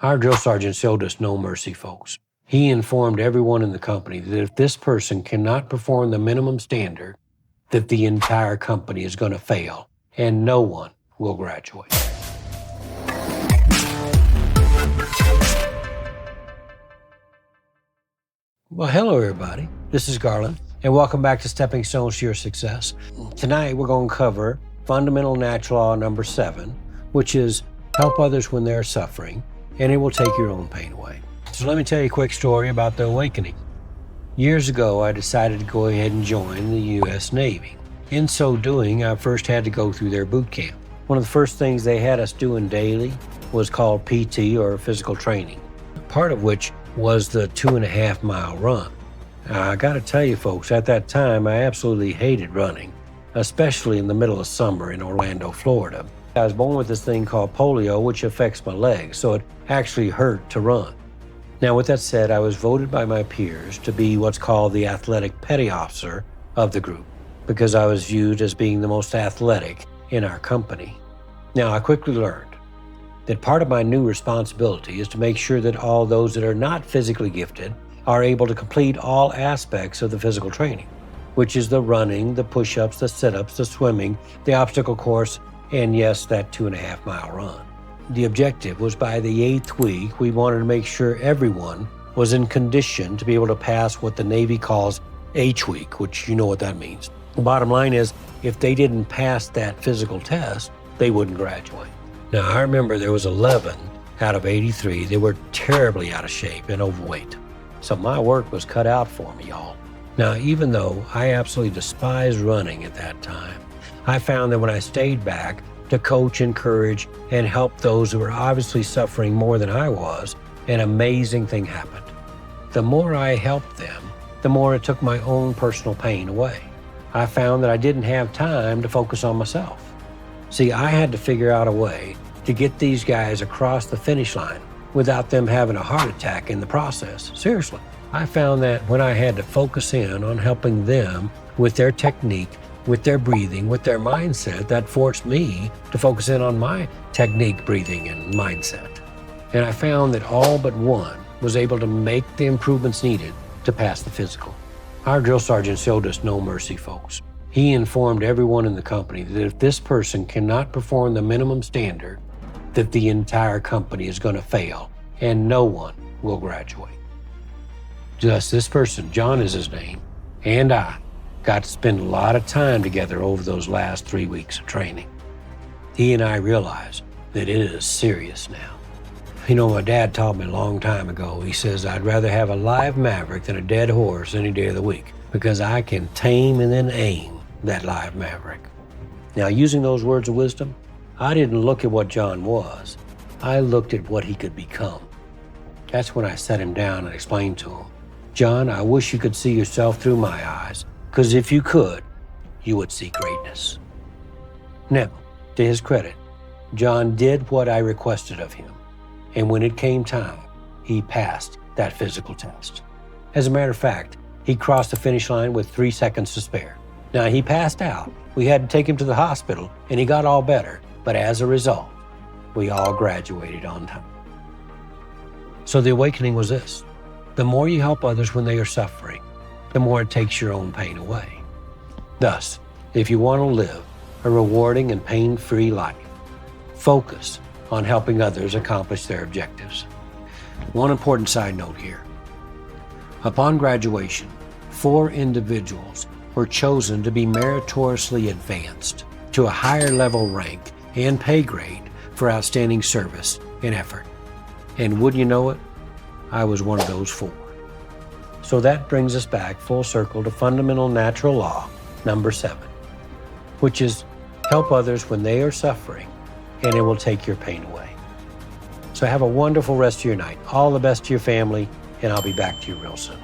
Our drill sergeant showed us no mercy, folks. He informed everyone in the company that if this person cannot perform the minimum standard, that the entire company is going to fail and no one will graduate. Well, hello, everybody. This is Garland, and welcome back to Stepping Stones to Your Success. Tonight, we're going to cover fundamental natural law number 7, which is help others when they're suffering, and it will take your own pain away. So let me tell you a quick story about the awakening. Years ago, I decided to go ahead and join the U.S. Navy. In so doing, I first had to go through their boot camp. One of the first things they had us doing daily was called PT, or physical training, part of which was the 2.5-mile run. I gotta tell you folks, at that time, I absolutely hated running, especially in the middle of summer in Orlando, Florida. I was born with this thing called polio, which affects my legs, so it actually hurt to run. Now, with that said, I was voted by my peers to be what's called the athletic petty officer of the group, because I was viewed as being the most athletic in our company. Now, I quickly learned that part of my new responsibility is to make sure that all those that are not physically gifted are able to complete all aspects of the physical training, which is the running, the push-ups, the sit-ups, the swimming, the obstacle course, and yes, that 2.5-mile run. The objective was by the 8th week, we wanted to make sure everyone was in condition to be able to pass what the Navy calls H week, which you know what that means. The bottom line is, if they didn't pass that physical test, they wouldn't graduate. Now, I remember there was 11 out of 83 that were terribly out of shape and overweight. So my work was cut out for me, y'all. Now, even though I absolutely despised running at that time, I found that when I stayed back to coach, encourage, and help those who were obviously suffering more than I was, an amazing thing happened. The more I helped them, the more it took my own personal pain away. I found that I didn't have time to focus on myself. See, I had to figure out a way to get these guys across the finish line without them having a heart attack in the process. Seriously. I found that when I had to focus in on helping them with their technique, with their breathing, with their mindset, that forced me to focus in on my technique, breathing, and mindset. And I found that all but one was able to make the improvements needed to pass the physical. Our drill sergeant showed us no mercy, folks. He informed everyone in the company that if this person cannot perform the minimum standard, that the entire company is going to fail and no one will graduate. Just this person, John is his name, and I got to spend a lot of time together over those last 3 weeks of training. He and I realized that it is serious now. You know, my dad taught me a long time ago, he says, I'd rather have a live maverick than a dead horse any day of the week, because I can tame and then aim that live maverick. Now, using those words of wisdom, I didn't look at what John was. I looked at what he could become. That's when I sat him down and explained to him, John, I wish you could see yourself through my eyes, because if you could, you would see greatness. Now, to his credit, John did what I requested of him, and when it came time, he passed that physical test. As a matter of fact, he crossed the finish line with 3 seconds to spare. Now, he passed out. We had to take him to the hospital, and he got all better, but as a result, we all graduated on time. So the awakening was this: the more you help others when they are suffering, the more it takes your own pain away. Thus, if you want to live a rewarding and pain-free life, focus on helping others accomplish their objectives. One important side note here. Upon graduation, 4 individuals were chosen to be meritoriously advanced to a higher level rank and pay grade for outstanding service and effort. And wouldn't you know it, I was one of those 4. So that brings us back full circle to fundamental natural law number 7, which is help others when they are suffering, and it will take your pain away. So have a wonderful rest of your night. All the best to your family, and I'll be back to you real soon.